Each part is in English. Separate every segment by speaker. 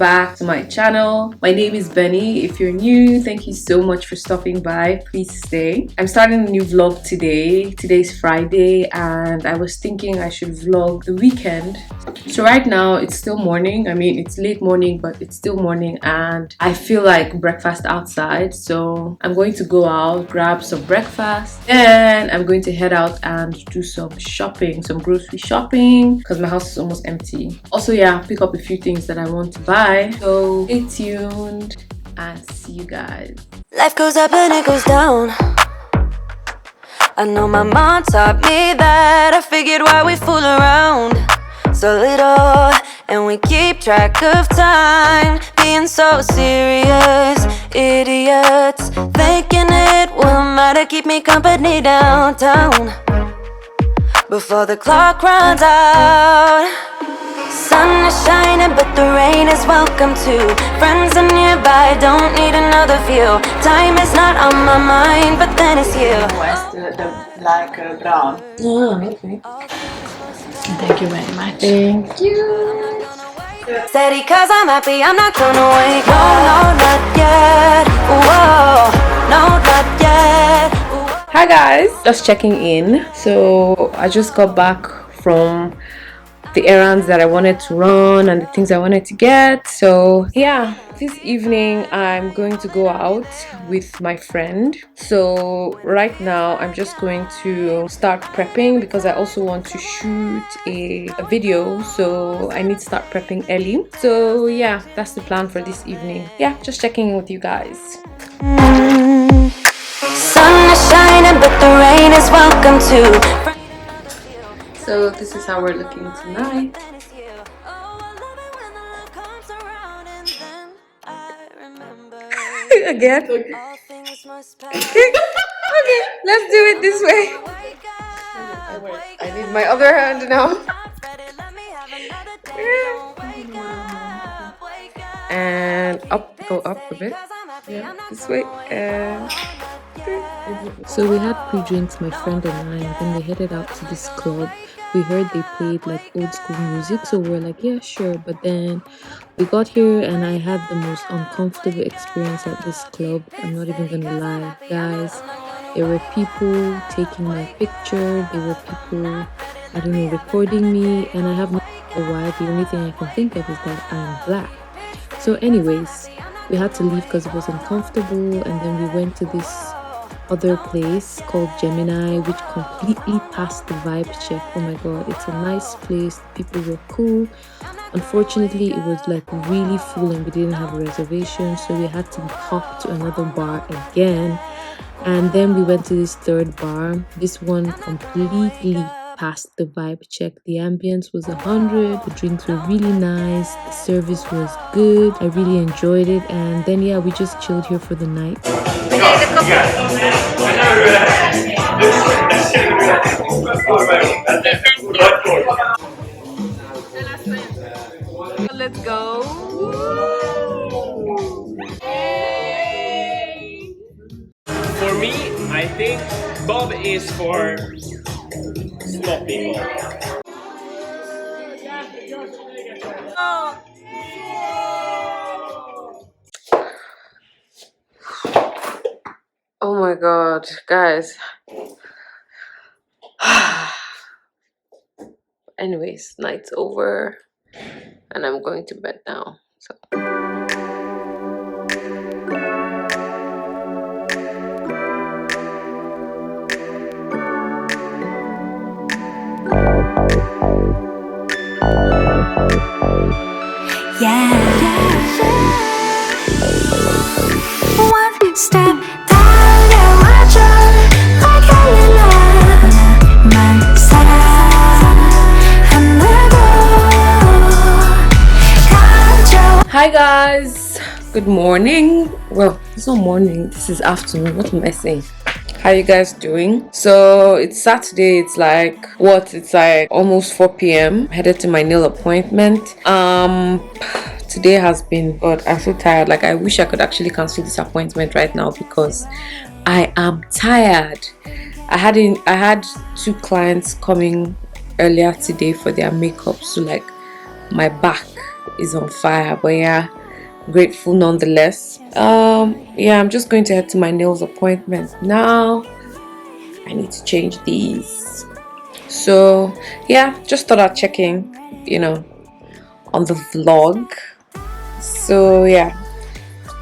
Speaker 1: back to my channel. My name is Benny. If you're new, thank you so much for stopping by. Please stay. I'm starting a new vlog today. Today's Friday and I was thinking I should vlog the weekend. So right now it's still morning. I mean, it's late morning, but it's still morning and I feel like breakfast outside. So I'm going to go out, grab some breakfast, and I'm going to head out and do some shopping, some grocery shopping, because my house is almost empty. Also, yeah, pick up a few things that I want to buy. So stay tuned and see you guys.
Speaker 2: Life goes up and it goes down. I know my mom taught me that. I figured why we fool around so little, and we keep track of time, being so serious. Idiots thinking it will matter, keep me company downtown before the clock runs out. Sun is shining but the rain is welcome too. Friends are nearby, don't need another view. Time is not on my mind, but then it's you.
Speaker 3: West, like brown.
Speaker 1: Oh, okay.
Speaker 3: Thank you very much.
Speaker 1: Thank you.
Speaker 2: Steady cause I'm happy, I'm not gonna wait. No, no, not yet. Whoa, no, not yet.
Speaker 1: Hi guys, just checking in. So I just got back from the errands that I wanted to run and the things I wanted to get. So yeah, this evening I'm going to go out with my friend. So right now I'm just going to start prepping because I also want to shoot a video, so I need to start prepping early. So yeah, that's the plan for this evening. Yeah, just checking in with you guys.
Speaker 2: Sun is shining but the rain is welcome too.
Speaker 1: So this is how we're looking tonight. Again? Okay. Okay, let's do it this way. I need my other hand now. And up, go up a bit. Yeah, this way. And
Speaker 4: so we had pre-drinks, my friend and I, and then we headed out to this club. We heard they played like old school music, so we were like, yeah, sure. But then we got here and I had the most uncomfortable experience at this club. I'm not even gonna lie, guys. There were people taking my picture, there were people, I don't know, recording me, and I have no idea why. The only thing I can think of is that I'm black. So anyways, we had to leave because it was uncomfortable, and then we went to this other place called Gemini, which completely passed the vibe check. Oh my god, it's a nice place, people were cool. Unfortunately, it was like really full and we didn't have a reservation, so we had to hop to another bar again. And then we went to this third bar. This one completely passed the vibe check. The ambience was 100, the drinks were really nice, the service was good, I really enjoyed it. And then yeah, we just chilled here for the night.
Speaker 1: let's go.
Speaker 5: For me, I think Bob is for small people.
Speaker 1: Oh my god, guys. Anyways, night's over and I'm going to bed now. So
Speaker 2: Yeah. One step down, yeah, watch out, like Helena, my side, and never.
Speaker 1: hi guys, good morning. Well, it's not morning, this is afternoon. What am I saying? How you guys doing? So it's Saturday. It's like what? It's like almost 4 p.m. Headed to my nail appointment. Today has been, God, I'm so tired. Like, I wish I could actually cancel this appointment right now because I am tired. I had 2 clients coming earlier today for their makeup, so like my back is on fire. But yeah, grateful nonetheless. Yeah, I'm just going to head to my nails appointment now. I need to change these. So yeah, just thought I'd check in, on the vlog. So yeah,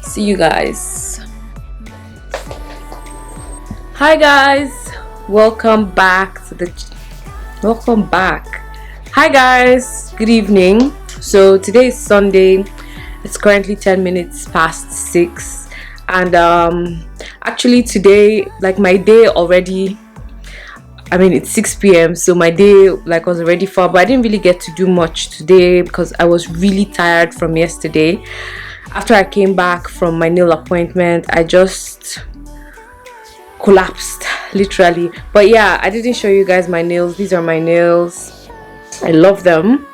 Speaker 1: see you guys. Hi guys, welcome back. Hi guys, good evening. So today is Sunday. It's currently 10 minutes past 6, and actually today, like, my day already, I mean, it's 6 p.m, so my day was already far, but I didn't really get to do much today because I was really tired from yesterday. After I came back from my nail appointment, I just collapsed, literally. But yeah, I didn't show you guys my nails. These are my nails. I love them.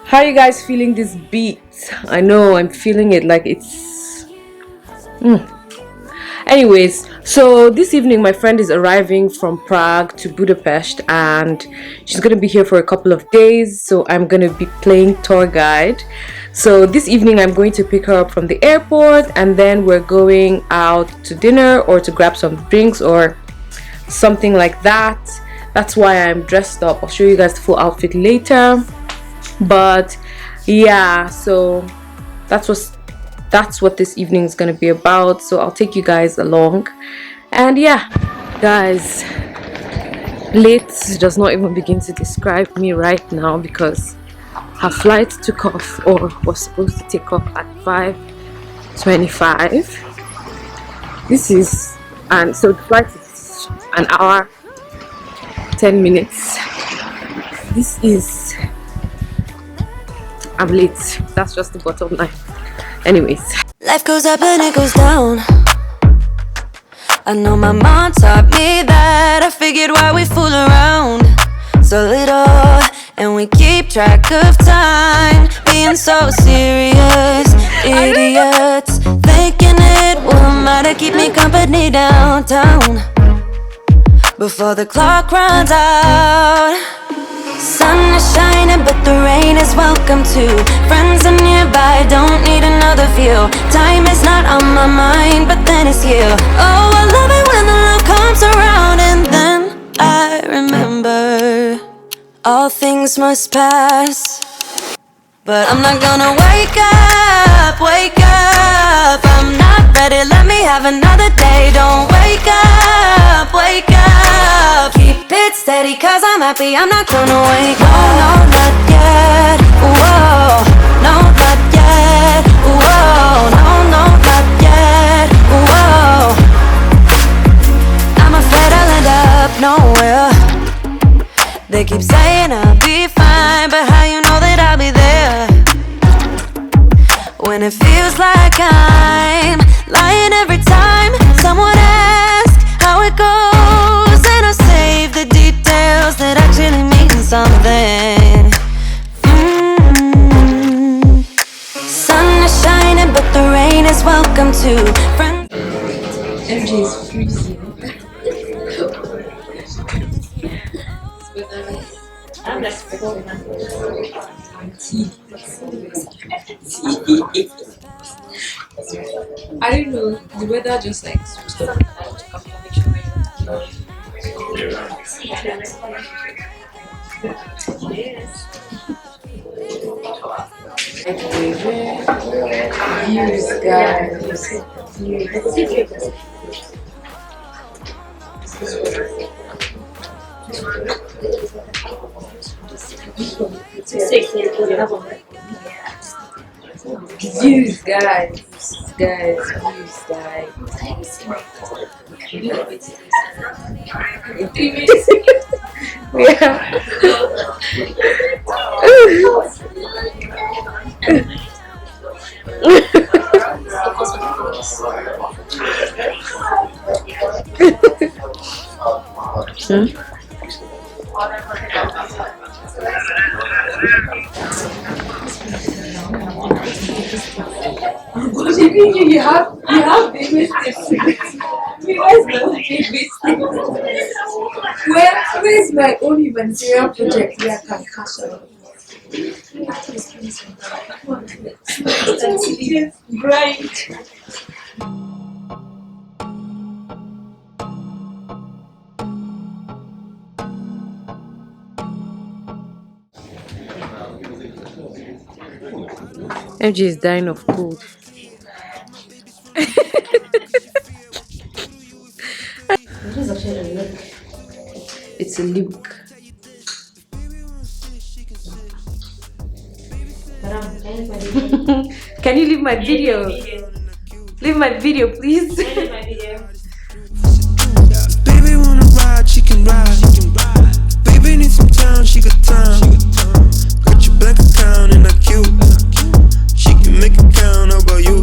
Speaker 1: How are you guys feeling this beat? I know I'm feeling it like it's anyways, so this evening my friend is arriving from Prague to Budapest, and she's gonna be here for a couple of days, so I'm gonna be playing tour guide. So this evening I'm going to pick her up from the airport, and then we're going out to dinner or to grab some drinks or something like that. That's why I'm dressed up. I'll show you guys the full outfit later. But yeah, so that's what this evening is going to be about. So I'll take you guys along. And yeah, guys, late does not even begin to describe me right now, because her flight took off, or was supposed to take off, at 5:25. And so the flight is an hour 10 minutes. I'm late. That's just the bottom line. Anyways,
Speaker 2: Life goes up and it goes down. I know my mom taught me that. I figured why we fool around so little, and we keep track of time, being so serious. Idiots thinking it will matter, keep me company downtown before the clock runs out. Sun is shining, but the rain is welcome too. Friends are nearby, don't need another view. Time is not on my mind, but then it's you. Oh, I love it when the love comes around, and then I remember all things must pass. But I'm not gonna wake up, wake up. I'm not ready, let me have another day. Don't wake up, wake up. Keep it steady, cause I'm happy, I'm not gonna wake up. No, not yet, whoa. No, not yet, whoa. No, not yet, whoa. I'm afraid I'll end up nowhere. They keep saying I'll be fine, but how you know that I'll be there when it feels like I'm lying every time someone asks how it goes, and I save the details that actually mean something. Sun is shining, but the rain is welcome too.
Speaker 1: MJ is freezing.
Speaker 3: I'm respecting
Speaker 1: I don't know, the weather just switched up. Views, guys. Views, guys. Views, guys. Yeah. You have big mistakes. You guys know big mistakes. Where's my own humanitarian project where I can cash out? Right. MJ is dying of cold.
Speaker 3: What is actually a look?
Speaker 1: It's a look.
Speaker 3: Madam, can you my video?
Speaker 1: Can you leave my video? Leave my video, please.
Speaker 3: Can you leave my video?
Speaker 6: Baby wanna ride, she can ride. Baby needs some time, she got time. Got your bank account and I cute. She can make it count, how about you?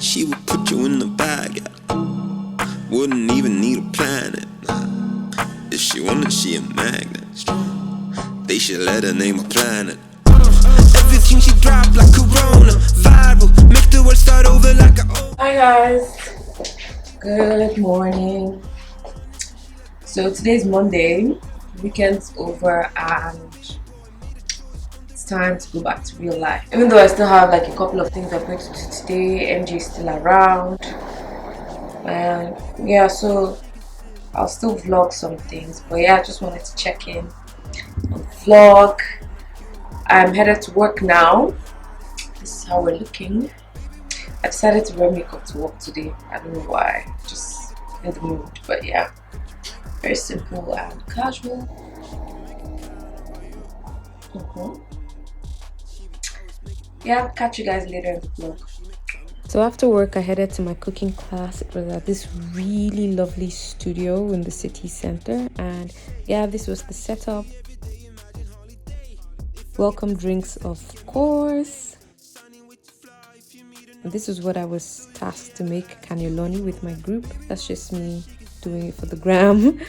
Speaker 6: She would put you in the bag, yeah. Wouldn't even need a planet. If she wanted, she a magnet. They should let her name a planet. Everything she drop like Corona, viral, make the world start over like a.
Speaker 1: Hi guys, good morning. So today's Monday, weekend's over and it's time to go back to real life. Even though I still have like a couple of things I'm going to do today, MJ is still around and yeah, so I'll still vlog some things, but yeah, I just wanted to check in and vlog. I'm headed to work now. This is how we're looking. I decided to wear makeup to work today. I don't know why, just in the mood, but yeah, very simple and casual. Yeah, catch you guys later in the vlog. So after work I headed to my cooking class. It was at this really lovely studio in the city center, and yeah, this was the setup. Welcome drinks, of course. This is what I was tasked to make, cannelloni with my group. That's just me doing it for the gram.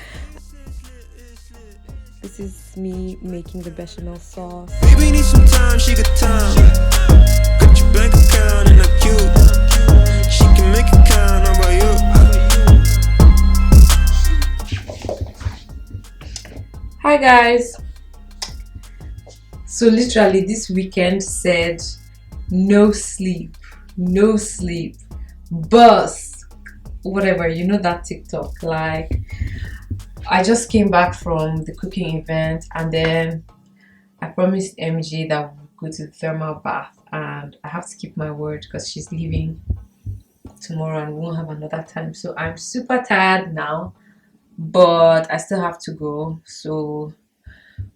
Speaker 1: This is me making the bechamel sauce.
Speaker 6: Baby needs some time, she got time. Got your bank account and I cute. She can make it count, how about you?
Speaker 1: Hi guys. So literally this weekend said no sleep, bus, whatever, you know that TikTok. Like, I just came back from the cooking event and then I promised MJ that we'll go to the thermal bath, and I have to keep my word because she's leaving tomorrow and we won't have another time. So I'm super tired now, but I still have to go. So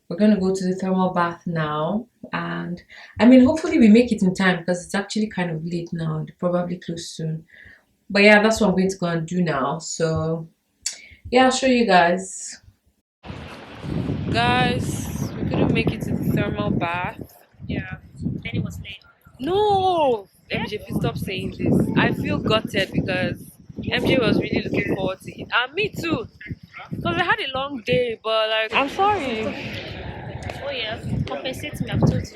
Speaker 1: we're gonna go to the thermal bath now, and I mean, hopefully we make it in time because it's actually kind of late now. They'll probably close soon, but yeah, that's what I'm going to go and do now. So yeah, I'll show you guys. Guys, we couldn't make it to the thermal bath.
Speaker 3: Yeah. Then it was late.
Speaker 1: No, MJ, please stop saying this. I feel gutted because MJ was really looking forward to it, and me too, because I had a long day. But like, I'm sorry.
Speaker 3: Oh yeah, compensate me, I've told you.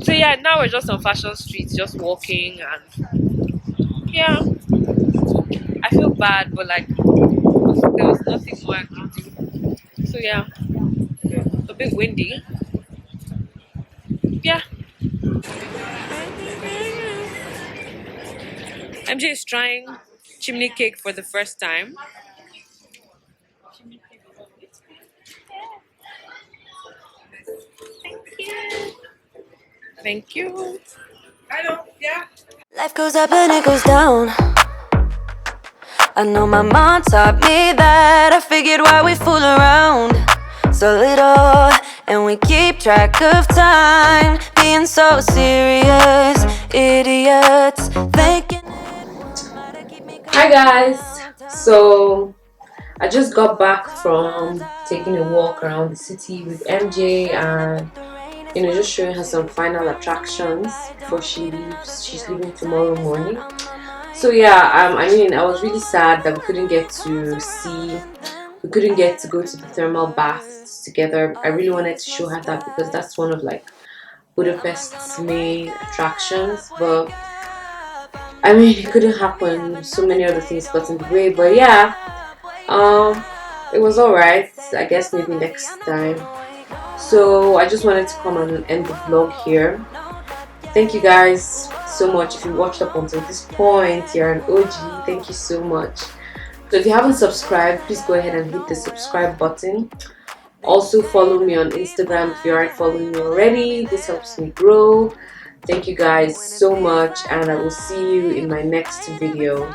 Speaker 1: So yeah, now we're just on Fashion Street, just walking, and yeah, I feel bad, but like there was nothing more I could do. So yeah, a bit windy. Yeah. MJ is trying chimney cake for the first time. Thank you. Hello, yeah.
Speaker 2: Life goes up and it goes down. I know my mom taught me that. I figured why we fool around so little, and we keep track of time, being so serious, idiots thinking.
Speaker 1: Hi guys. So I just got back from taking a walk around the city with MJ and just showing her some final attractions before she leaves. She's leaving tomorrow morning. So yeah, I mean, I was really sad that we couldn't get to go to the thermal baths together. I really wanted to show her that because that's one of like Budapest's main attractions, but I mean, it couldn't happen. So many other things got in the way, but yeah, it was alright. I guess maybe next time. So I just wanted to come and end the vlog here. Thank you guys so much. If you watched up until this point, you're an OG. Thank you so much. So if you haven't subscribed, please go ahead and hit the subscribe button. Also follow me on Instagram if you aren't following me already. This helps me grow. Thank you guys so much, and I will see you in my next video.